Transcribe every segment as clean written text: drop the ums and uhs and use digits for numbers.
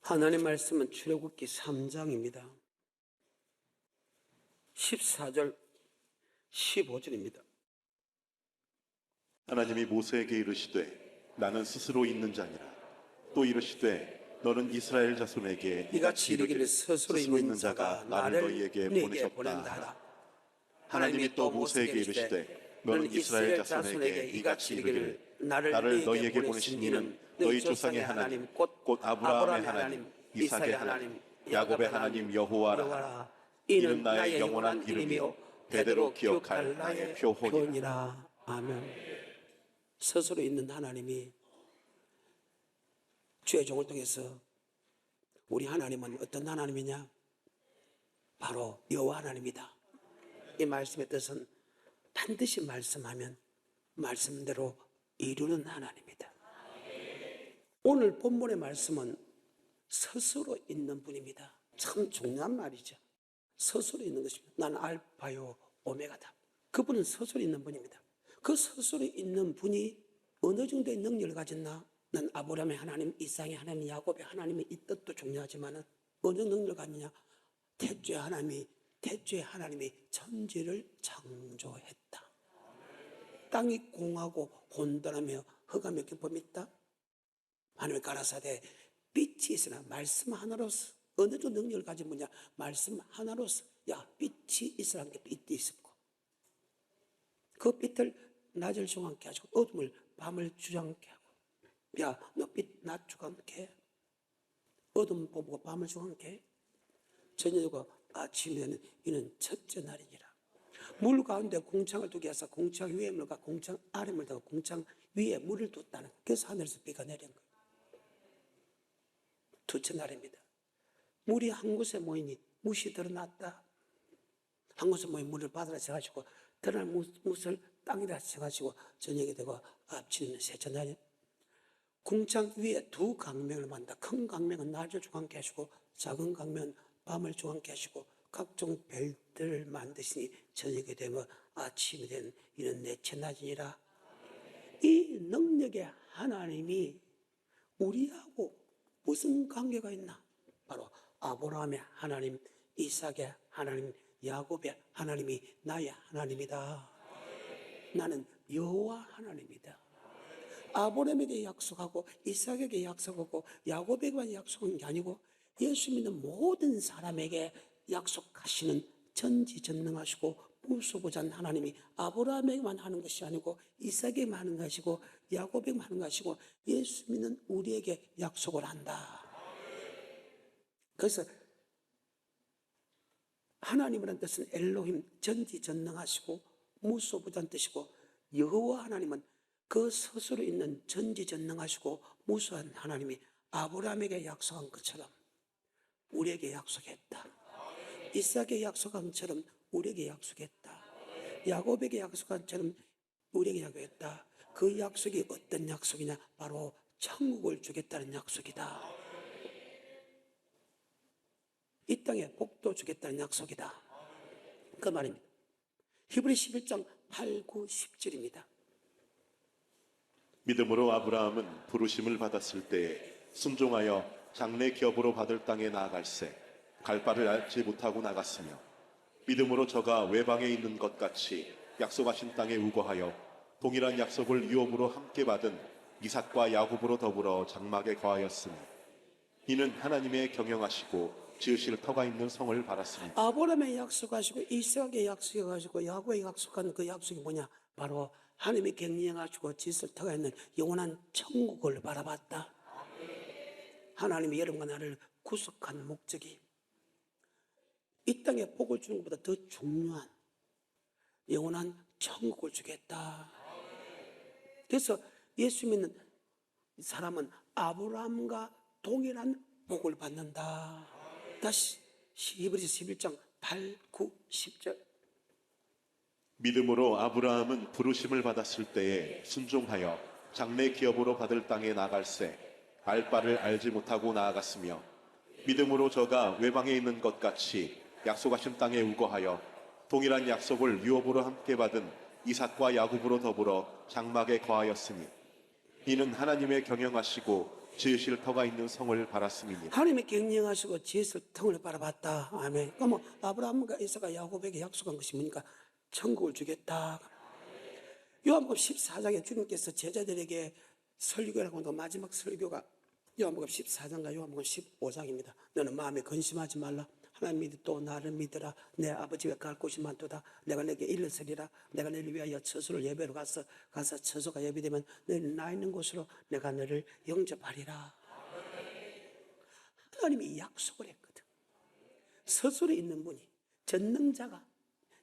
하나님 말씀은 출애굽기 3장입니다. 14절, 15절입니다. 하나님이 모세에게 이르시되 나는 스스로 있는 자니라. 또 이르시되 너는 이스라엘 자손에게 이같이 이르기를 스스로 있는 자가 나를 너희에게 보낸다 보내셨다 하라. 하나님이 또 모세에게 이르시되 너는 이스라엘 자손에게 이같이 이르기를 나를 너희에게 보내신 이는 너희 조상의 하나님 곧 아브라함의 하나님 이삭의 하나님 야곱의 하나님 여호와라. 이는 나의 영원한 이름이요 대대로 기억할 나의 표혼이라. 아멘. 스스로 있는 하나님이 주의 종을 통해서 우리 하나님은 어떤 하나님이냐? 바로 여호와 하나님이다. 이 말씀의 뜻은 반드시 말씀하면 말씀대로 이루는 하나님이다. 오늘 본문의 말씀은 스스로 있는 분입니다. 참 중요한 말이죠. 스스로 있는 것입니다. 난 알파요 오메가다. 그분은 스스로 있는 분입니다. 그 스스로 있는 분이 어느 정도의 능력을 가졌나? 난 아브라함의 하나님, 이삭의 하나님, 야곱의 하나님의 이 뜻도 중요하지만 어느 능력을 갖느냐? 태초의 하나님이 천지를 창조했다. 땅이 공하고 혼돈하며 흑암의 깊음이 있다. 하나님의 가라사대 빛이 있으나 말씀 하나로서 어느 정도 능력을 가진 분이냐? 말씀 하나로서 빛이 있으라는 게 또 이때 있었고 그 빛을 낮을 주관케 하시고 어둠을 밤을 주장케 하고 너 빛 낮 주관케 어둠 보고 밤을 주관케 저녁과 아침이 되는 이는 첫째 날이니라. 물 가운데 궁창을 두게 해서 궁창 위에 물과 궁창 아래 물과 궁창 위에 물을 뒀다는 거예요. 그래서 하늘에서 비가 내린 거예요. 둘째 날입니다. 물이 한 곳에 모이니 뭇이 드러났다. 한 곳에 모인 물을 바다라 쳐가지고 드러난 뭇을 땅이라 쳐가지고 저녁이 되고 앞치는 셋째 날이에요. 궁창 위에 두 강명을 만다. 큰 강명은 낮을 주관케 하시고 작은 강명은 밤을 주관케 하시고 각종 별들을 만드시니 저녁이 되면 아침이 되는 이는 넷째 날이니라. 이 능력의 하나님이 우리하고 무슨 관계가 있나? 바로 아브라함의 하나님, 이삭의 하나님, 야곱의 하나님이 나의 하나님이다. 나는 여호와 하나님이다. 아브라함에게 약속하고 이삭에게 약속하고 야곱에게만 약속한 게 아니고 예수 믿는 모든 사람에게 약속하시는 전지전능하시고 무소부자한 하나님이 아브라함에게만 하는 것이 아니고 이삭에게만 하는 것이고 야곱에게만 하는 것이고 예수 믿는 우리에게 약속을 한다. 그래서 하나님이라는 뜻은 엘로힘, 전지전능하시고 무소부자한 뜻이고 여호와 하나님은 그 스스로 있는 전지전능하시고 무소한 하나님이 아브라함에게 약속한 것처럼 우리에게 약속했다. 이삭에게 약속한 것처럼 우리에게 약속했다. 야곱에게 약속한 것처럼 우리에게 약속했다. 그 약속이 어떤 약속이냐? 바로 천국을 주겠다는 약속이다. 이 땅에 복도 주겠다는 약속이다. 그 말입니다. 히브리 11장 8, 9, 10절입니다. 믿음으로 아브라함은 부르심을 받았을 때에 순종하여 장래 기업으로 받을 땅에 나아갈새 갈 바를 알지 못하고 나갔으며 믿음으로 저가 외방에 있는 것 같이 약속하신 땅에 우거하여 동일한 약속을 유업으로 함께 받은 이삭과 야곱으로 더불어 장막에 거하였으니 이는 하나님의 경영하시고 지으실 터가 있는 성을 바랐습니다. 아브라함에 약속하시고 이삭에게 약속하시고 야곱에게 약속한 그 약속이 뭐냐? 바로 하나님이 경영하시고 지으실 터가 있는 영원한 천국을 바라봤다. 하나님이 여러분과 나를 구속한 목적이 이 땅에 복을 주는 것보다 더 중요한 영원한 천국을 주겠다. 그래서 예수 믿는 사람은 아브라함과 동일한 복을 받는다. 다시 히브리서 11장 8, 9, 10절. 믿음으로 아브라함은 부르심을 받았을 때에 순종하여 장래 기업으로 받을 땅에 나갈새 알 바를 알지 못하고 나아갔으며 믿음으로 저가 외방에 있는 것 같이 약속하신 땅에 우거하여 동일한 약속을 유업으로 함께 받은 이삭과 야곱으로 더불어 장막에 거하였으니 이는 하나님의 경영하시고 지으실 터가 있는 성을 바랐음이니라. 하나님의 경영하시고 지혜를 통을 바라봤다. 아멘. 그럼 아브라함과 이삭과 야곱에게 약속한 것이 뭐니까? 천국을 주겠다. 요한복음 14장에 주님께서 제자들에게 설교라고 하는 마지막 설교가 요한복음 14장과 요한복음 15장입니다. 너는 마음에 근심하지 말라. 하나님 믿으 또 나를 믿으라. 내 아버지가 갈 곳이 많도다. 내가 내게 일러서리라. 내가 너를 위하여 처소를 예배로 가서 처소가 예배되면 너는 나 있는 곳으로 내가 너를 영접하리라. 하나님이 약속을 했거든. 서술에 있는 분이 전능자가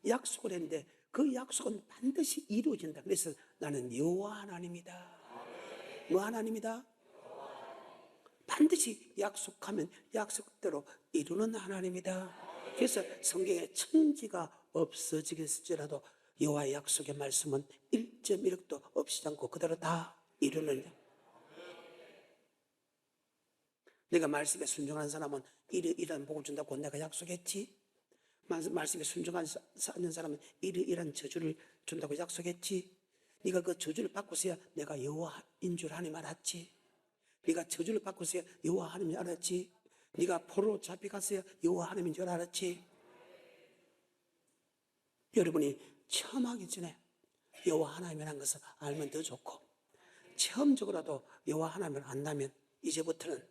약속을 했는데 그 약속은 반드시 이루어진다. 그래서 나는 여호와 하나님이다. 뭐 하나님이다? 반드시 약속하면 약속대로 이루는 하나님이다. 그래서 성경에 천지가 없어지겠을지라도 여호와의 약속의 말씀은 1.1도 없이지 않고 그대로 다 이루는. 내가 말씀에 순종하는 사람은 이런 복을 준다고 내가 약속했지. 말씀에 순종하는 사람은 이런 저주를 준다고 약속했지. 네가 그 저주를 받고서야 내가 여호와인 줄 하나님 알았지. 네가 저주를 받고서야 여호와 하나님인 줄 알았지. 네가 포로로 잡혀갔어야 여호와 하나님인 줄 알았지. 여러분이 처음 하기 전에 여호와 하나님이라는 것을 알면 더 좋고, 처음적으로라도 여호와 하나님을 안다면 이제부터는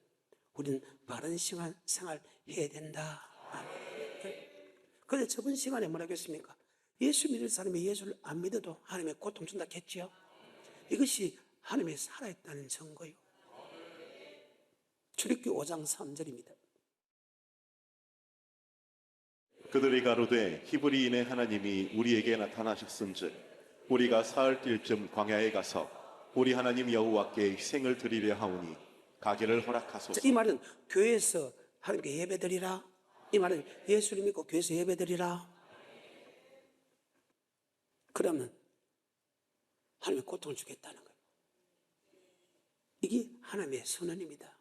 우리는 바른 생활 해야 된다. 그런데 저번 시간에 뭐라고 했습니까? 예수 믿을 사람이 예수를 안 믿어도 하나님의 고통 준다 했지요. 이것이 하나님의 살아있다는 증거요. 출애굽기 5장 3절입니다. 그들이 가로되 히브리인의 하나님이 우리에게 나타나셨은즉 우리가 사흘 뛸쯤 광야에 가서 우리 하나님 여호와께 희생을 드리려 하오니 가기를 허락하소서. 이 말은 교회에서 하나님께 예배드리라. 이 말은 예수를 믿고 교회에서 예배드리라. 그러면 하나님의 고통을 주겠다는 거예요. 이게 하나님의 선언입니다.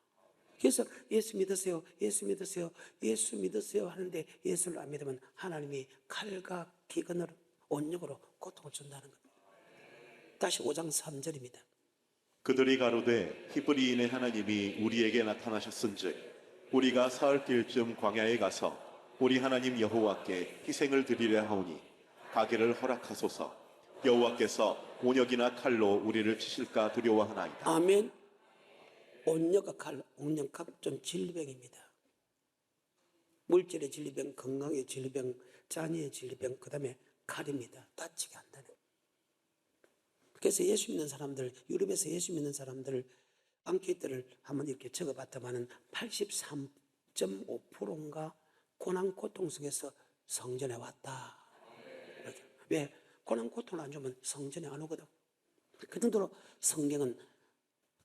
그래서 예수 믿으세요, 예수 믿으세요, 예수 믿으세요 하는데 예수를 안 믿으면 하나님이 칼과 기근으로 온육으로 고통을 준다는 거예요. 다시 5장 3절입니다. 그들이 가로되 히브리인의 하나님이 우리에게 나타나셨은즉 우리가 사흘 뛸쯤 광야에 가서 우리 하나님 여호와께 희생을 드리려 하오니 가기를 허락하소서. 여호와께서 온역이나 칼로 우리를 치실까 두려워하나이다. 아멘. 온역과 칼, 온역 각종 질병입니다. 물질의 질병, 건강의 질병, 자녀의 질병, 그 다음에 칼입니다. 다치게 한다는. 그래서 예수 믿는 사람들, 유럽에서 예수 믿는 사람들 앙케이트를 한번 이렇게 적어봤더만은 83.5%인가 고난 고통 속에서 성전에 왔다. 왜? 고난 고통을 안 주면 성전에 안 오거든. 그 정도로 성경은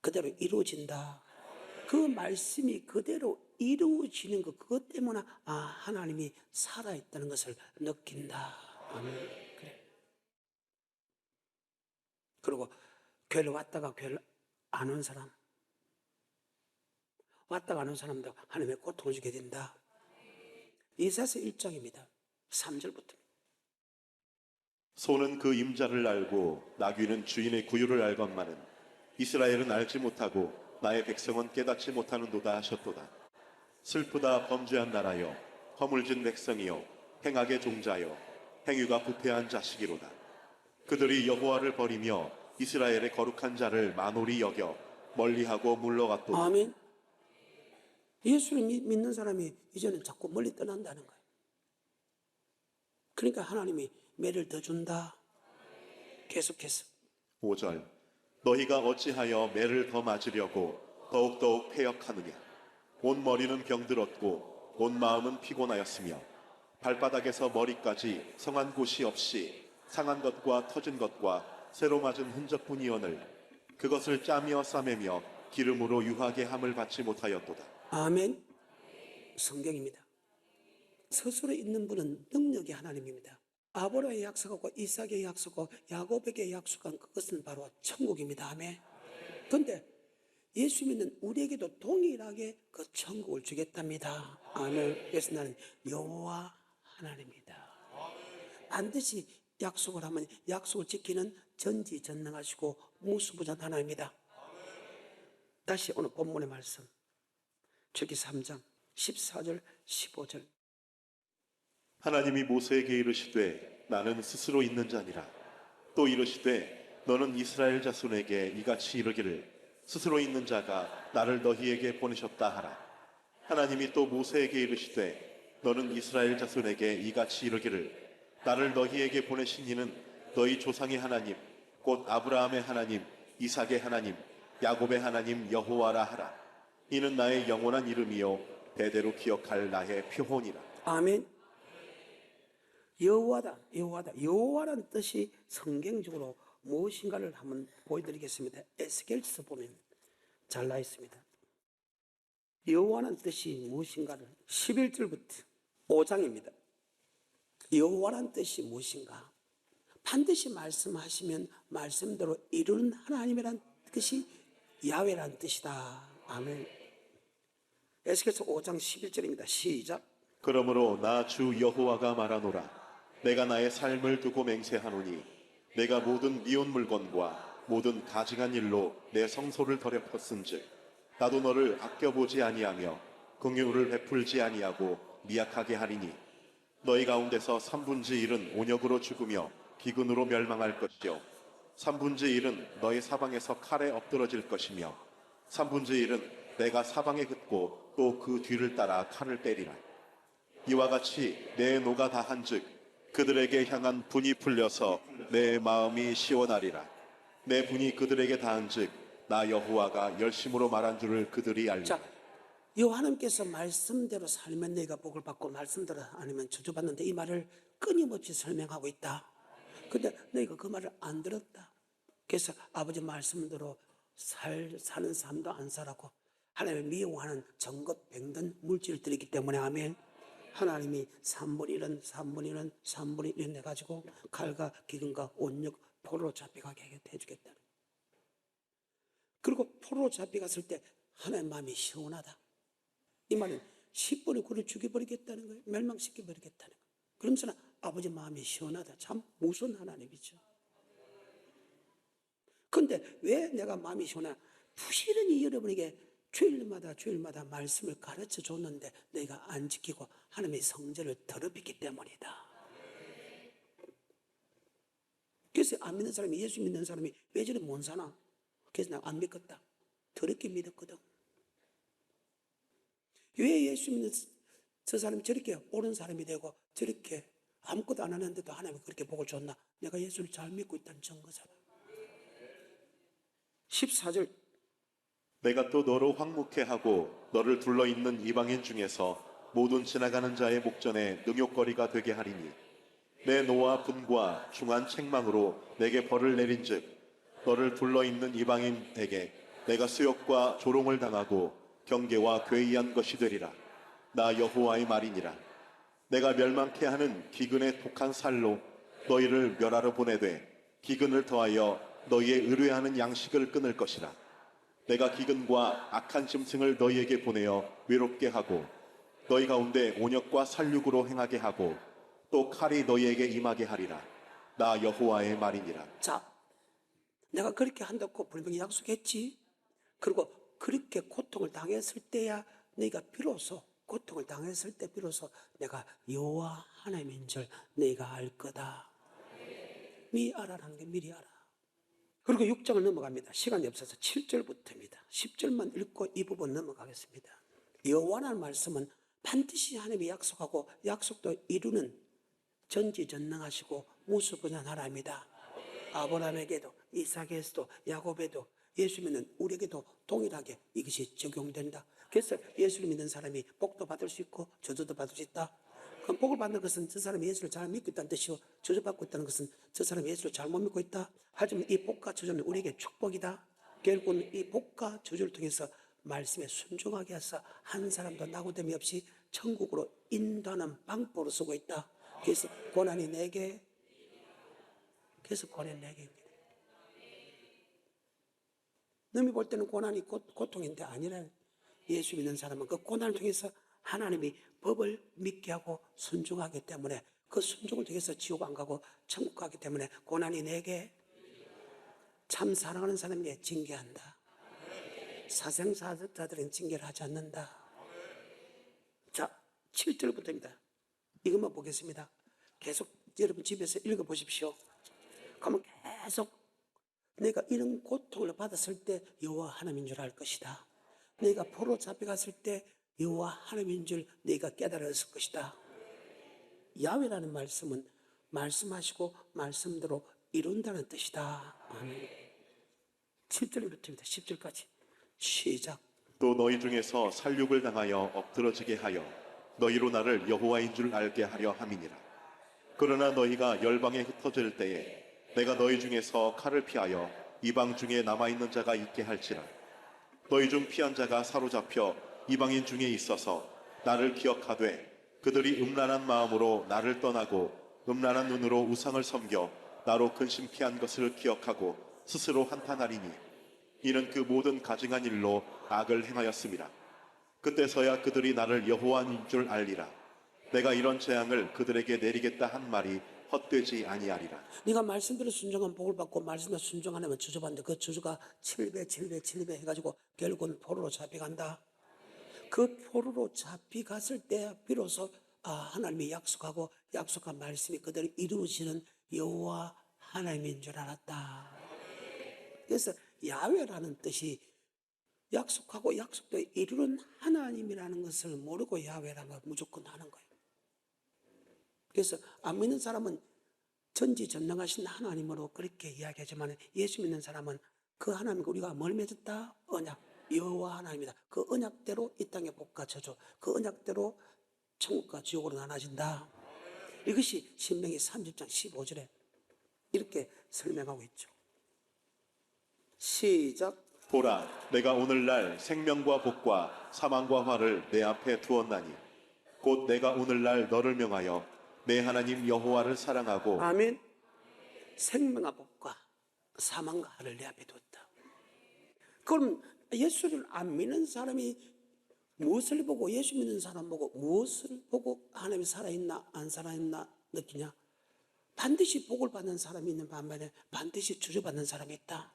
그대로 이루어진다. 그 말씀이 그대로 이루어지는 것, 그것 때문에 하나님이 살아있다는 것을 느낀다. 아멘. 그래. 그리고 교회를 왔다가 교회를 안 온 사람, 왔다가 안 온 사람도 하나님의 고통을 주게 된다. 이사야서 1장입니다. 3절부터. 소는 그 임자를 알고 나귀는 주인의 구유를 알건만은 이스라엘은 알지 못하고 나의 백성은 깨닫지 못하는도다 하셨도다. 슬프다 범죄한 나라여, 허물진 백성이여, 행악의 종자여, 행위가 부패한 자식이로다. 그들이 여호와를 버리며 이스라엘의 거룩한 자를 만홀히 여겨 멀리하고 물러갔도다. 아멘. 예수를 믿는 사람이 이제는 자꾸 멀리 떠난다는 거예요. 그러니까 하나님이 매를 더 준다. 계속해서. 5절 너희가 어찌하여 매를 더 맞으려고 더욱더욱 패역하느냐. 온 머리는 병들었고 온 마음은 피곤하였으며 발바닥에서 머리까지 성한 곳이 없이 상한 것과 터진 것과 새로 맞은 흔적뿐이오늘 그것을 짜며 싸매며 기름으로 유하게 함을 받지 못하였도다. 아멘. 성경입니다. 스스로 있는 분은 능력의 하나님입니다. 아브라함의 약속하고 이삭의 약속하고 야곱에게 약속한 그것은 바로 천국입니다. 아멘. 그런데 예수 믿는 우리에게도 동일하게 그 천국을 주겠답니다. 아멘. 그래서 나는 여호와 하나님이다. 반드시 약속을 하면 약속을 지키는 전지전능하시고 무수부전 하나님이다. 다시 오늘 본문의 말씀 출애굽기 3장 14절 15절. 하나님이 모세에게 이르시되 나는 스스로 있는 자니라. 또 이르시되 너는 이스라엘 자손에게 이같이 이르기를 스스로 있는 자가 나를 너희에게 보내셨다 하라. 하나님이 또 모세에게 이르시되 너는 이스라엘 자손에게 이같이 이르기를 나를 너희에게 보내신 이는 너희 조상의 하나님 곧 아브라함의 하나님 이삭의 하나님 야곱의 하나님 여호와라 하라. 이는 나의 영원한 이름이요 대대로 기억할 나의 표본이라. 아멘. 여호와다, 여호와다. 여호와라는 뜻이 성경적으로 무엇인가를 한번 보여드리겠습니다. 에스겔서 보면 잘 나와 있습니다. 여호와라는 뜻이 무엇인가를 11절부터 5장입니다. 여호와라는 뜻이 무엇인가? 반드시 말씀하시면 말씀대로 이루는 하나님이란 뜻이 야훼라는 뜻이다. 아멘. 에스겔서 5장 11절입니다. 시작. 그러므로 나 주 여호와가 말하노라. 내가 나의 삶을 두고 맹세하노니 내가 모든 미운 물건과 모든 가증한 일로 내 성소를 더럽혔은즉 나도 너를 아껴보지 아니하며 긍휼을 베풀지 아니하고 미약하게 하리니 너희 가운데서 3분의 1은 온역으로 죽으며 기근으로 멸망할 것이요 3분의 1은 너희 사방에서 칼에 엎드러질 것이며 3분의 1은 내가 사방에 긋고 또 그 뒤를 따라 칼을 빼리라. 이와 같이 내 노가 다한즉 그들에게 향한 분이 풀려서 내 마음이 시원하리라. 내 분이 그들에게 다한즉 나 여호와가 열심으로 말한 줄을 그들이 알리라. 자, 하나님께서 말씀대로 살면 너희가 복을 받고 말씀대로 아니면 저주받는데 이 말을 끊임없이 설명하고 있다. 근데 너희가 그 말을 안 들었다. 그래서 아버지 말씀대로 사는 삶도 안 살았고 하나님을 미워하는 전것병든 물질들이기 때문에 아멘. 하나님이 3분의 1은 3분의 1은 3분의 1은 해가지고 칼과 기근과 온역 포로로 잡혀가게 해주겠다. 그리고 포로로 잡혀갔을 때 하나님 마음이 시원하다. 이 말은 10분의 9를 죽여버리겠다는 거예요. 멸망시켜버리겠다는 거예요. 그러면서 아버지 마음이 시원하다. 참 무서운 하나님이죠. 근데 왜 내가 마음이 시원하냐? 부지런히 여러분에게 주일마다 말씀을 가르쳐 줬는데 내가 안 지키고 하나님의 성전을 더럽히기 때문이다. 그래서 안 믿는 사람이, 예수 믿는 사람이 왜 저래 못 사나? 그래서 내가 안 믿겠다. 더럽게 믿었거든. 왜 예수 믿는 저 사람이 저렇게 옳은 사람이 되고 저렇게 아무것도 안 하는데도 하나님이 그렇게 복을 줬나? 내가 예수를 잘 믿고 있다는 증거잖아. 14절. 내가 또 너로 황묵케 하고 너를 둘러있는 이방인 중에서 모든 지나가는 자의 목전에 능욕거리가 되게 하리니 내 노와 분과 중한 책망으로 내게 벌을 내린즉 너를 둘러있는 이방인에게 내가 수욕과 조롱을 당하고 경계와 괴이한 것이 되리라. 나 여호와의 말이니라. 내가 멸망케 하는 기근의 독한 살로 너희를 멸하러 보내되 기근을 더하여 너희의 의뢰하는 양식을 끊을 것이라. 내가 기근과 악한 짐승을 너희에게 보내어 외롭게 하고 너희 가운데 온역과 살육으로 행하게 하고 또 칼이 너희에게 임하게 하리라. 나 여호와의 말이니라. 자, 내가 그렇게 한다고 분명히 약속했지. 그리고 그렇게 고통을 당했을 때야 너희가 비로소 고통을 당했을 때 비로소 내가 여호와 하나님인 줄 너희가 알 거다. 미리 알아라는 게 미리 알아. 그리고 6장을 넘어갑니다. 시간이 없어서 7절부터입니다. 10절만 읽고 이 부분 넘어가겠습니다. 여호와라는 말씀은 반드시 하나님이 약속하고 약속도 이루는 전지전능하시고 무수분한 하나님이다. 아브라함에게도 이삭에게도 야곱에도 예수 믿는 우리에게도 동일하게 이것이 적용된다. 그래서 예수를 믿는 사람이 복도 받을 수 있고 저주도 받을 수 있다. 그럼 복을 받는 것은 저 사람이 예수를 잘 믿고 있다는 뜻이고 저주받고 있다는 것은 저 사람이 예수를 잘못 믿고 있다. 하지만 이 복과 저주는 우리에게 축복이다. 결국은 이 복과 저주를 통해서 말씀에 순종하게 해서 한 사람도 낙오됨이 없이 천국으로 인도하는 방법으로 쓰고 있다. 그래서 고난이 내게, 그래서 고난이 내게입니다. 남이 볼 때는 고난이 고통인데 아니라 예수 믿는 사람은 그 고난을 통해서 하나님이 법을 믿게 하고 순종하기 때문에 그 순종을 통해서 지옥 안 가고 천국 가기 때문에 고난이 내게 참 사랑하는 사람에게 징계한다. 사생사자들은 징계를 하지 않는다. 자, 7절부터입니다. 이것만 보겠습니다. 계속 여러분 집에서 읽어보십시오. 그러면 계속 내가 이런 고통을 받았을 때 여호와 하나님인 줄 알 것이다. 내가 포로 잡혀갔을 때 여호와 하나님인 줄 내가 깨달았을 것이다. 야훼라는 말씀은 말씀하시고 말씀대로 이룬다는 뜻이다. 아멘. 7절부터입니다. 10절까지 시작. 또 너희 중에서 살육을 당하여 엎드러지게 하여 너희로 나를 여호와인 줄 알게 하려 함이니라. 그러나 너희가 열방에 흩어질 때에 내가 너희 중에서 칼을 피하여 이방 중에 남아있는 자가 있게 할지라. 너희 중 피한 자가 사로잡혀 이방인 중에 있어서 나를 기억하되 그들이 음란한 마음으로 나를 떠나고 음란한 눈으로 우상을 섬겨 나로 근심케 한 것을 기억하고 스스로 한탄하리니 이는 그 모든 가증한 일로 악을 행하였음이라. 그때서야 그들이 나를 여호와인 줄 알리라. 내가 이런 재앙을 그들에게 내리겠다 한 말이 헛되지 아니하리라. 네가 말씀대로 순종한 복을 받고 말씀대로 순종 안 하면 저주받는데 그 저주가 7배 7배 7배 해가지고 결국은 포로로 잡혀간다. 그 포로로 잡혀갔을 때 비로소 하나님이 약속하고 약속한 말씀이 그대로 이루어지는 여호와 하나님인 줄 알았다. 그래서 야훼라는 뜻이 약속하고 약속도 이루는 하나님이라는 것을 모르고 야훼라는 걸 무조건 하는 거예요. 그래서 안 믿는 사람은 전지전능하신 하나님으로 그렇게 이야기하지만 예수 믿는 사람은 그 하나님과 우리가 뭘 맺었다? 언약. 여호와 하나님이다. 그 언약대로 이 땅의 복과 저주, 그 언약대로 천국과 지옥으로 나눠진다. 이것이 신명기 30장 15절에 이렇게 설명하고 있죠. 시작. 보라, 내가 오늘날 생명과 복과 사망과 화를 내 앞에 두었나니 곧 내가 오늘날 너를 명하여 내 하나님 여호와를 사랑하고 아멘. 생명과 복과 사망과 화를 내 앞에 두었다. 그럼 예수를 안 믿는 사람이 무엇을 보고, 예수 믿는 사람 보고 무엇을 보고 하나님이 살아있나 안 살아있나 느끼냐? 반드시 복을 받는 사람이 있는 반면에 반드시 저주받는 사람이 있다.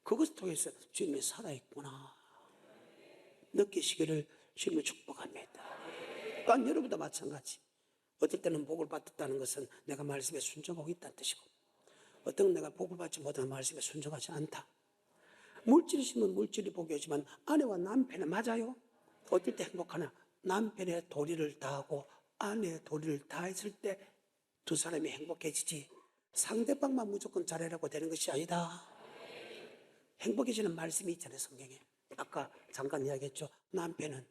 그것을 통해서 주님이 살아있구나 느끼시기를 주님을 축복합니다. 또한 여러분도 마찬가지. 어떨 때는 복을 받았다는 것은 내가 말씀에 순종하고 있다는 뜻이고, 어떤 건 내가 복을 받지 못하는 말씀에 순종하지 않다. 물질이시면 물질이 복이 오지만 아내와 남편이 맞아요? 어떨 때 행복하나? 남편의 도리를 다하고 아내의 도리를 다했을 때 두 사람이 행복해지지, 상대방만 무조건 잘해라고 되는 것이 아니다. 행복해지는 말씀이 있잖아요, 성경에. 아까 잠깐 이야기했죠. 남편은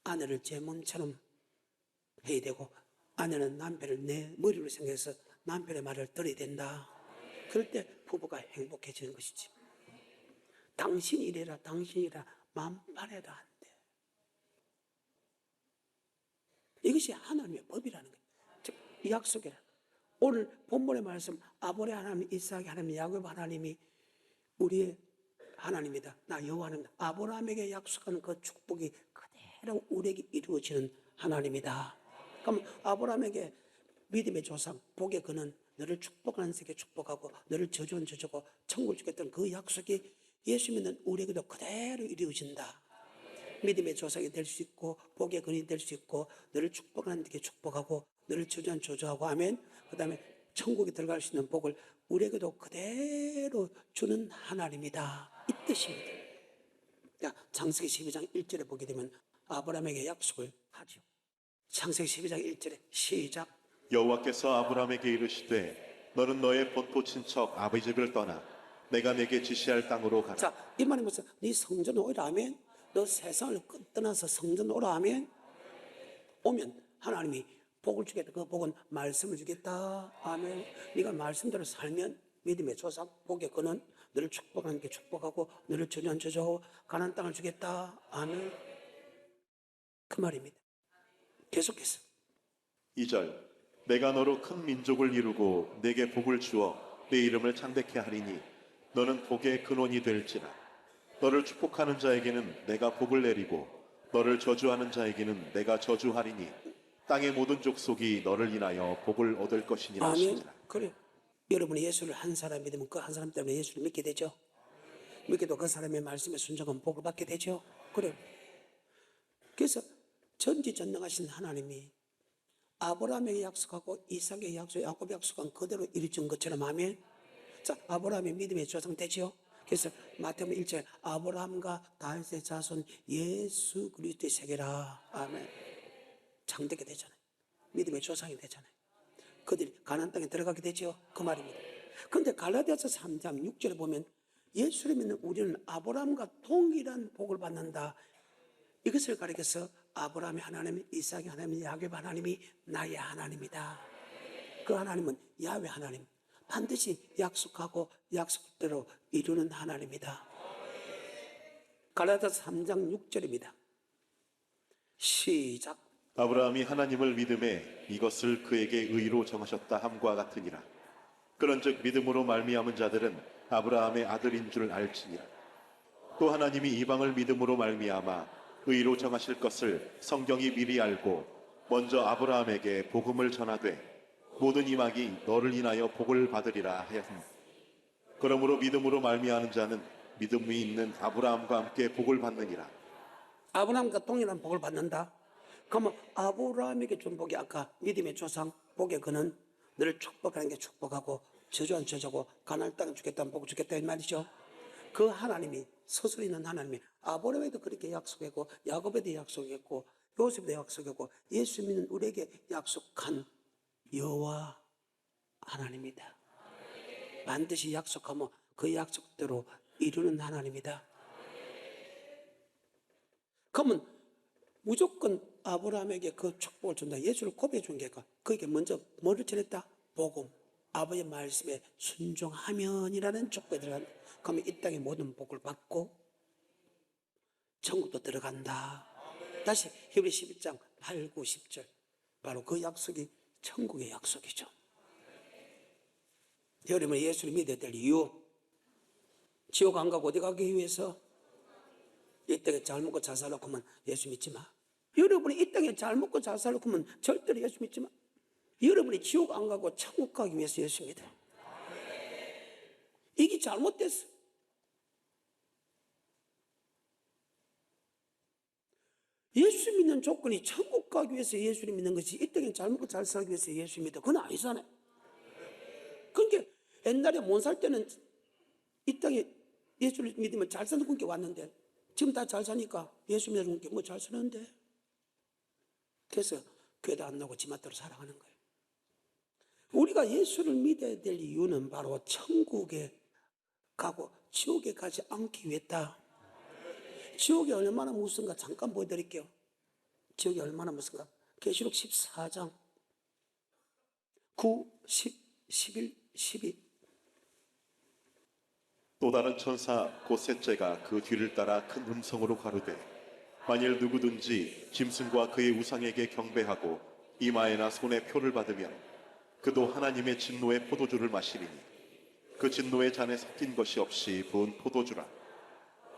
아내를 제 몸처럼 해야 되고 아내는 남편을 내 머리로 생각해서 남편의 말을 들어야 된다. 그럴 때 부부가 행복해지는 것이지. 당신이 이래라 당신이라 만판해도 안 돼. 이것이 하나님의 법이라는 거예요. 즉 약속이라. 오늘 본문의 말씀, 아브라함 하나님, 이삭 하나님, 야곱 하나님이 우리의 하나님이다. 나 여호와 하나님이다. 아브라함에게 약속하는 그 축복이 그대로 우리에게 이루어지는 하나님이다. 그럼 아브라함에게 믿음의 조상, 복의 근원, 너를 축복하는 세계 축복하고 너를 저주한 저주고 천국을 주겠다는 그 약속이 예수 믿는 우리에게도 그대로 이루어진다. 믿음의 조상이 될 수 있고 복의 근원이 될 수 있고 너를 축복하는 데게 축복하고 너를 저주한 저주하고 아멘. 그 다음에 천국에 들어갈 수 있는 복을 우리에게도 그대로 주는 하나님이다. 이 뜻입니다. 창세기 12장 1절에 보게 되면 아브라함에게 약속을 하죠. 창세기 12장 1절에 시작. 여호와께서 아브라함에게 이르시되 너는 너의 본토 친척 아비 집을 떠나 내가 내게 지시할 땅으로 가라. 자, 이 말은 무슨? 네 성전 오라 아멘. 너 세상을 떠나서 성전 오라 아멘. 오면 하나님이 복을 주겠다. 그 복은 말씀을 주겠다. 아멘. 네가 말씀대로 살면 믿음의 조상, 복의 근원, 너를 축복하는 게 축복하고 너를 저주한 저주하고 가나안 땅을 주겠다. 아멘. 그 말입니다. 계속해서 2절 내가 너로 큰 민족을 이루고 내게 복을 주어 내 이름을 창대케 하리니 너는 복의 근원이 될지라. 너를 축복하는 자에게는 내가 복을 내리고 너를 저주하는 자에게는 내가 저주하리니 땅의 모든 족속이 너를 인하여 복을 얻을 것이니라. 아멘. 하시니라. 그래. 여러분이 예수를 한 사람 믿으면 그 한 사람 때문에 예수를 믿게 되죠. 믿기도 그 사람의 말씀에 순종하면 복을 받게 되죠. 그래요. 그래서 전지전능하신 하나님이 아브라함에게 약속하고 이삭에게 약속, 야곱에게 약속한 그대로 이루어진 것처럼 하면, 자, 아브라함의 믿음의 조상 되죠. 그래서 마태복음 1절 아브라함과 다윗의 자손 예수 그리스도의 세계라. 아멘. 장되게 되잖아요. 믿음의 조상이 되잖아요. 그들이 가나안 땅에 들어가게 되죠. 그 말입니다. 그런데 갈라디아서 3장 6절에 보면 예수를 믿는 우리는 아브라함과 동일한 복을 받는다. 이것을 가리켜서 아브라함의 하나님, 이삭의 하나님, 야곱의 하나님이 나의 하나님이다. 그 하나님은 야훼 하나님, 반드시 약속하고 약속대로 이루는 하나님이다. 갈라디아서 3장 6절입니다. 시작. 아브라함이 하나님을 믿음에 이것을 그에게 의로 정하셨다 함과 같으니라. 그런즉 믿음으로 말미암은 자들은 아브라함의 아들인 줄 알지니라. 또 하나님이 이방을 믿음으로 말미암아 의로 정하실 것을 성경이 미리 알고 먼저 아브라함에게 복음을 전하되 모든 이방이 너를 인하여 복을 받으리라 하였습니다. 그러므로 믿음으로 말미암는 자는 믿음이 있는 아브라함과 함께 복을 받느니라. 아브라함과 동일한 복을 받는다. 그러면 아브라함에게 준 복이 아까 믿음의 조상 복의 그는 너를 축복하는 게 축복하고 저주한 저주고 가나안 땅을 주겠다는 복을 주겠다 이 말이죠. 그 하나님이 서술 있는 하나님이 아브라함에도 그렇게 약속했고 야곱에도 약속했고 요셉에도 약속했고 예수 믿는 우리에게 약속한 여호와 하나님이다. 반드시 약속하면 그 약속대로 이루는 하나님이다. 그러면 무조건 아브라함에게 그 축복을 준다. 예수를 고백해 준 게가 그에게 먼저 뭐를 전했다? 복음. 아버지의 말씀에 순종하면이라는 축복에 들어간다. 그러면 이 땅의 모든 복을 받고 천국도 들어간다. 다시 히브리 11장 8, 9, 10절 바로 그 약속이 천국의 약속이죠. 여러분이 예수를 믿어야 될 이유, 지옥 안 가고 어디 가기 위해서? 이 땅에 잘 먹고 잘 살려고 하면 예수 믿지 마. 여러분이 이 땅에 잘 먹고 잘 살려고 하면 절대로 예수 믿지 마. 여러분이 지옥 안 가고 천국 가기 위해서 예수 믿어. 이게 잘못됐어. 예수 믿는 조건이 천국 가기 위해서 예수를 믿는 것이 이 땅에 잘 먹고 잘 살기 위해서 예수 믿어. 그건 아니잖아요. 그러니까 옛날에 못 살 때는 이 땅에 예수를 믿으면 잘 사는 분께 왔는데 지금 다 잘 사니까 예수 믿는 분께 뭐 잘 사는데. 그래서 교회도 안 나오고 지맛대로 살아가는 거예요. 우리가 예수를 믿어야 될 이유는 바로 천국에 가고 지옥에 가지 않기 위해다. 지옥이 얼마나 무슨가 잠깐 보여드릴게요. 지옥이 얼마나 무슨가. 계시록 14장 9, 10, 11, 12. 또 다른 천사 곧 셋째가 그 뒤를 따라 큰 음성으로 가로되 만일 누구든지 짐승과 그의 우상에게 경배하고 이마에나 손에 표를 받으면 그도 하나님의 진노의 포도주를 마시리니 그 진노의 잔에 섞인 것이 없이 부은 포도주라.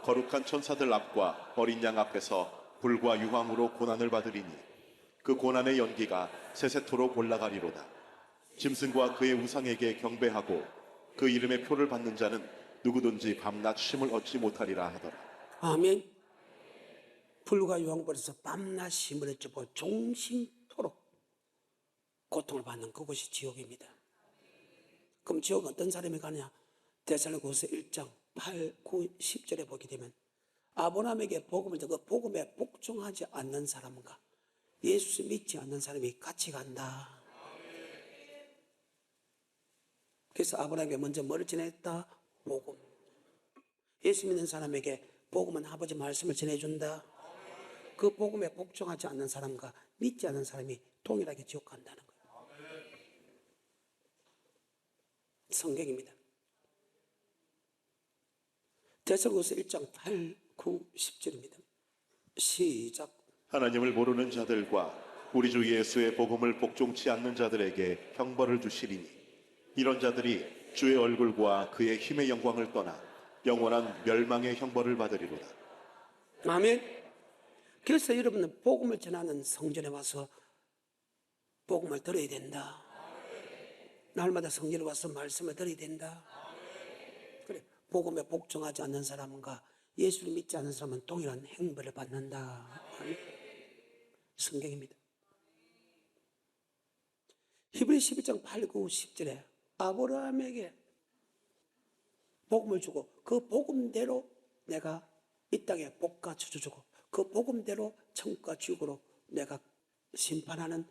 거룩한 천사들 앞과 어린 양 앞에서 불과 유황으로 고난을 받으리니 그 고난의 연기가 세세토록 올라가리로다. 짐승과 그의 우상에게 경배하고 그 이름의 표를 받는 자는 누구든지 밤낮 쉼을 얻지 못하리라 하더라. 아멘. 불과 유황불에서 밤낮 쉼을 얻지 못하고 종신토록 고통을 받는 그곳이 지옥입니다. 그럼 지옥은 어떤 사람이 가냐? 데살로니가서 1장 8, 9, 10절에 보게 되면 아브라함에게 복음을 듣고 복음에 복종하지 않는 사람과 예수 믿지 않는 사람이 같이 간다. 그래서 아브라함에게 먼저 뭐를 전했다? 복음. 예수 믿는 사람에게 복음은 아버지 말씀을 전해준다. 그 복음에 복종하지 않는 사람과 믿지 않는 사람이 동일하게 지옥 간다는 거예요. 성경입니다. 데살로니가서 1장 8, 9, 10절입니다. 시작. 하나님을 모르는 자들과 우리 주 예수의 복음을 복종치 않는 자들에게 형벌을 주시리니 이런 자들이 주의 얼굴과 그의 힘의 영광을 떠나 영원한 멸망의 형벌을 받으리로다. 아멘. 그래서 여러분은 복음을 전하는 성전에 와서 복음을 들어야 된다. 날마다 성전에 와서 말씀을 들어야 된다. 그래, 복음에 복종하지 않는 사람과 예수를 믿지 않는 사람은 동일한 행벌을 받는다. 아멘. 성경입니다. 히브리 11장 8, 9, 10절에 아브라함에게 복음을 주고 그 복음대로 내가 이 땅에 복과 저주주고 그 복음대로 천국과 지옥으로 내가 심판하는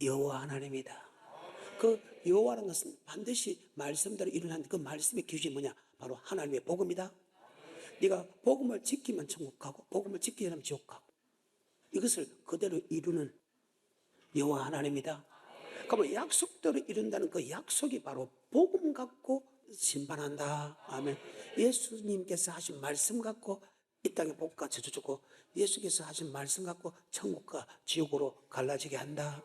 여호와 하나님이다. 그 여호와라는 것은 반드시 말씀대로 일어나는 그 말씀의 기준이 뭐냐? 바로 하나님의 복음이다. 네가 복음을 지키면 천국 가고 복음을 지키지 않으면 지옥 가고 이것을 그대로 이루는 여호와 하나님이다. 그러면 약속대로 이룬다는 그 약속이 바로 복음 갖고 심판한다. 아멘. 예수님께서 하신 말씀 갖고 이 땅에 복과 저주 주고 예수께서 하신 말씀 갖고 천국과 지옥으로 갈라지게 한다.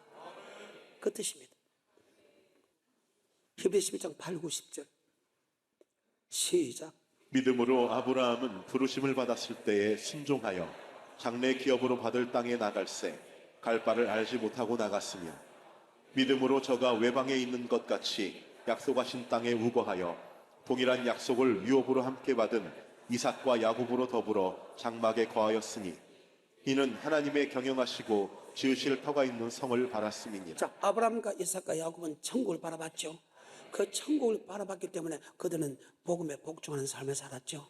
그 뜻입니다. 히브리 11장 8, 9, 10절 시작. 믿음으로 아브라함은 부르심을 받았을 때에 순종하여 장래 기업으로 받을 땅에 나갈새 갈 바를 알지 못하고 나갔으며 믿음으로 저가 외방에 있는 것 같이 약속하신 땅에 우거하여 동일한 약속을 유업으로 함께 받은 이삭과 야곱으로 더불어 장막에 거하였으니 이는 하나님의 경영하시고 지으실 터가 있는 성을 바랐음이니라. 자, 아브라함과 이삭과 야곱은 천국을 바라봤죠. 그 천국을 바라봤기 때문에 그들은 복음에 복종하는 삶을 살았죠.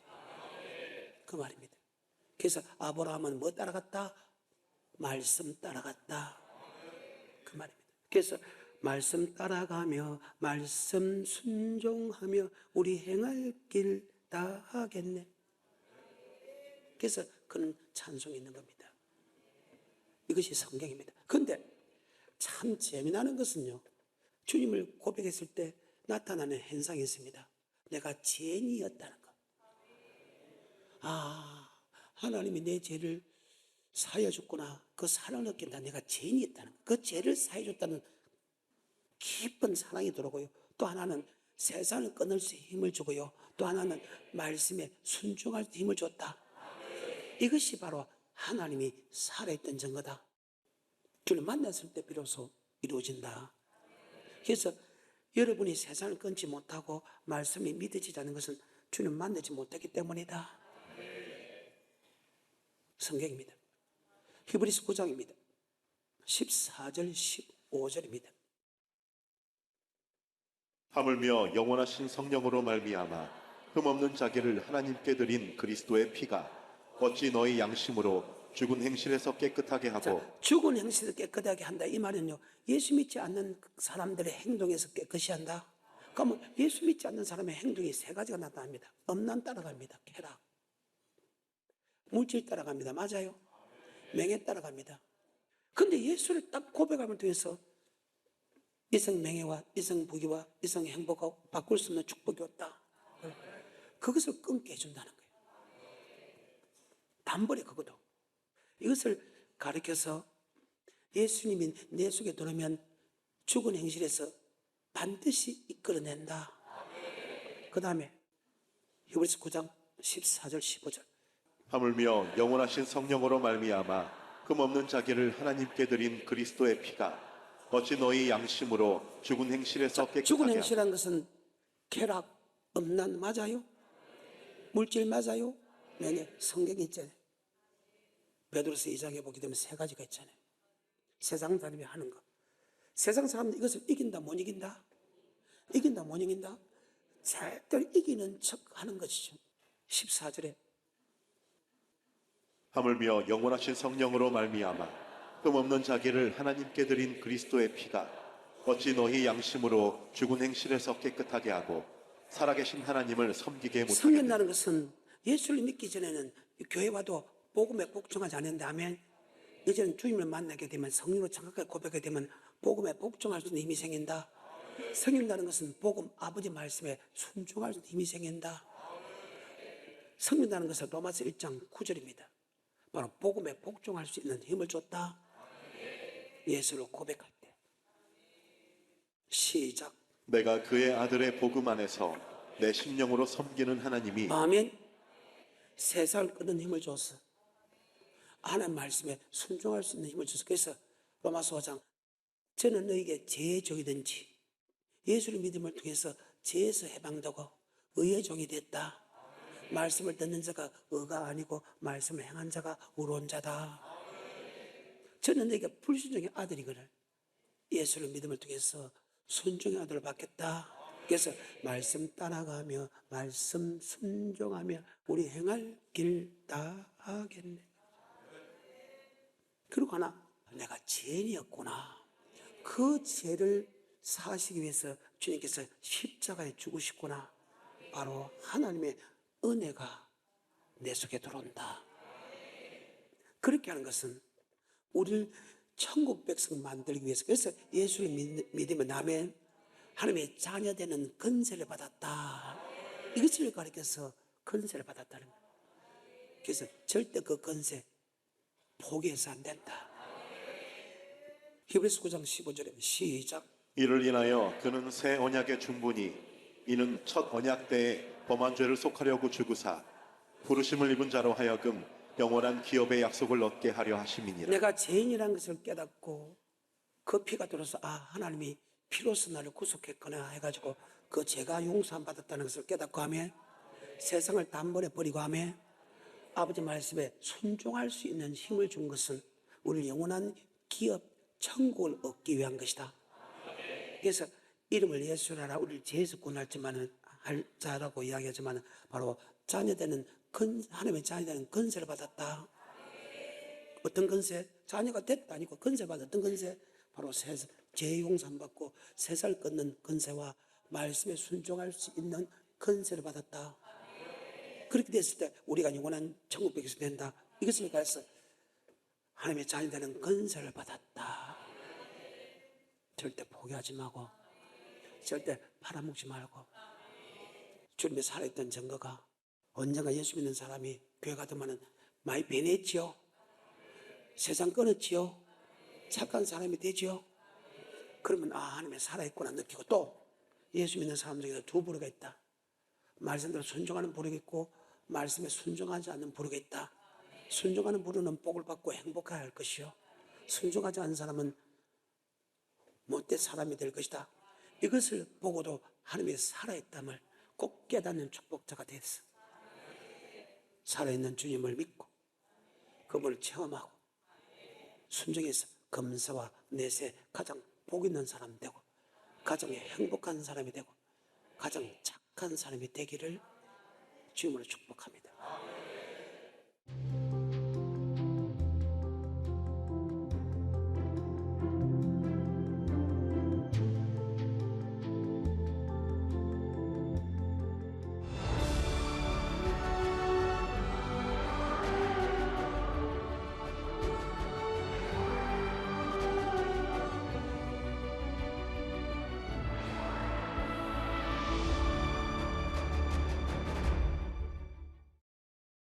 그 말입니다. 그래서 아브라함은 뭐 따라갔다? 말씀 따라갔다. 그 말입니다. 그래서 말씀 따라가며 말씀 순종하며 우리 행할 길 다 하겠네. 그래서 그는 찬송이 있는 겁니다. 이것이 성경입니다. 그런데 참 재미나는 것은요, 주님을 고백했을 때 나타나는 현상이 있습니다. 내가 죄인이었다는 것. 아, 하나님이 내 죄를 사여줬구나. 그 사랑을 느낀다. 내가 죄인이었다는 것. 그 죄를 사여줬다는 깊은 사랑이 들어오고요. 또 하나는 세상을 끊을 수 힘을 주고요. 또 하나는 말씀에 순종할 수 힘을 줬다. 이것이 바로 하나님이 살아있던 증거다. 주를 만났을 때 비로소 이루어진다. 그래서 여러분이 세상을 끊지 못하고 말씀이 믿어지지 않는 것은 주님 만나지 못했기 때문이다. 성경입니다. 히브리서 9장입니다. 14절 15절입니다. 하물며 영원하신 성령으로 말미암아 흠없는 자기를 하나님께 드린 그리스도의 피가 어찌 너희 양심으로 죽은 행실에서 깨끗하게 하고 죽은 행실을 깨끗하게 한다. 이 말은요, 예수 믿지 않는 사람들의 행동에서 깨끗이 한다. 그러면 예수 믿지 않는 사람의 행동이 세 가지가 나타납니다. 엄난 따라갑니다. 쾌락. 물질 따라갑니다. 맞아요. 명예 따라갑니다. 근데 예수를 딱 고백함을 통해서 이성 명예와 이성 부귀와 이성 행복하고 바꿀 수 없는 축복이 왔다. 그것을 끊게 해준다는 거예요. 단번에 그것도. 이것을 가르쳐서 예수님이 내 속에 들어오면 죽은 행실에서 반드시 이끌어낸다. 그 다음에 히브리서 9장 14절 15절 하물며 영원하신 성령으로 말미암아 흠없는 자기를 하나님께 드린 그리스도의 피가 어찌 너희 양심으로 죽은 행실에서 깨끗하게 죽은 하고 행실이라는 것은 쾌락, 음란 맞아요? 물질 맞아요? 네, 성경이 있잖아요. 베드로서 2장에 보게 되면 세 가지가 있잖아요. 세상 사람이 하는 거. 세상 사람들 이것을 이긴다 못 이긴다? 이긴다 못 이긴다? 절대로 이기는 척 하는 것이죠. 14절에 하물며 영원하신 성령으로 말미암아 흠없는 자기를 하나님께 드린 그리스도의 피가 어찌 너희 양심으로 죽은 행실에서 깨끗하게 하고 살아계신 하나님을 섬기게 못하게 섬긴다는 것은 예수를 믿기 전에는 교회 와도 복음에 복종하지 않는데 아멘. 이제는 주님을 만나게 되면 성령으로 정확하게 고백하게 되면 복음에 복종할 수 있는 힘이 생긴다. 섬긴다는 것은 복음 아버지 말씀에 순종할 수 있는 힘이 생긴다. 섬긴다는 것은 로마서 1장 9절입니다. 바로 복음에 복종할 수 있는 힘을 줬다. 예수를 고백할 때. 시작. 내가 그의 아들의 복음 안에서 내 심령으로 섬기는 하나님이 아멘. 세상을 끊는 힘을 줬어. 하나님 말씀에 순종할 수 있는 힘을 줬어. 그래서 로마서 5장 저는 너에게 죄의 종이든지 예수를 믿음을 통해서 죄에서 해방되고 의의 종이 됐다. 말씀을 듣는 자가 의가 아니고 말씀을 행한 자가 의로운 자다. 저는 내게 불순종의 아들이거늘 예수를 믿음을 통해서 순종의 아들을 받겠다. 그래서 말씀 따라가며 말씀 순종하며 우리 행할 길 다 하겠네. 그리고 하나, 내가 죄인이었구나. 그 죄를 사시기 위해서 주님께서 십자가에 죽으셨구나. 바로 하나님의 은혜가 내 속에 들어온다. 그렇게 하는 것은 우리를 천국 백성 만들기 위해서, 그래서 예수를 믿으면 남의 하나님의 자녀되는 건세를 받았다. 이것을 가리켜서 건세를 받았다는 거예요. 그래서 절대 그 건세 포기해서 안 된다. 히브리서 9장 15절에 시작. 이를 인하여 그는 새 언약의 중보니 이는 첫 언약 때에 범한 죄를 속하려고 주구사 부르심을 입은 자로 하여금 영원한 기업의 약속을 얻게 하려 하심이니라. 내가 죄인이라는 것을 깨닫고 그 피가 들어서 하나님이 피로서 나를 구속했구나 해가지고 그 죄가 용서함 받았다는 것을 깨닫고 하며 세상을 단번에 버리고 하며 아버지 말씀에 순종할 수 있는 힘을 준 것은 우리 영원한 기업 천국을 얻기 위한 것이다. 그래서 이름을 예수라라 우리를 죄에서 구원할지만은 할 자라고 이야기하지만 바로 자녀되는 하나님의 자녀되는 건세를 받았다. 어떤 건세? 자녀가 됐다 아니고 건세 받았던 건세? 바로 죄 용서함 받고 세살 끊는 건세와 말씀에 순종할 수 있는 건세를 받았다. 그렇게 됐을 때 우리가 영원한 천국 백성이 된다. 이것을 가해서 하나님의 자녀되는 건세를 받았다. 절대 포기하지 말고 절대 팔아먹지 말고 주님의 살아있던 증거가 언젠가 예수 믿는 사람이 교회 가더만은 많이 변했지요. 세상 끊었지요. 착한 사람이 되지요. 그러면 하나님의 살아있구나 느끼고 또 예수 믿는 사람 중에서 두 부류가 있다. 말씀대로 순종하는 부류가 있고 말씀에 순종하지 않는 부류가 있다. 순종하는 부류는 복을 받고 행복해야 할 것이요. 순종하지 않는 사람은 못된 사람이 될 것이다. 이것을 보고도 하나님의 살아있담을 꼭 깨닫는 축복자가 됐어. 살아있는 주님을 믿고 그분을 체험하고 순종해서 금세와 내세 가장 복 있는 사람 되고 가장 행복한 사람이 되고 가장 착한 사람이 되기를 주님으로 축복합니다.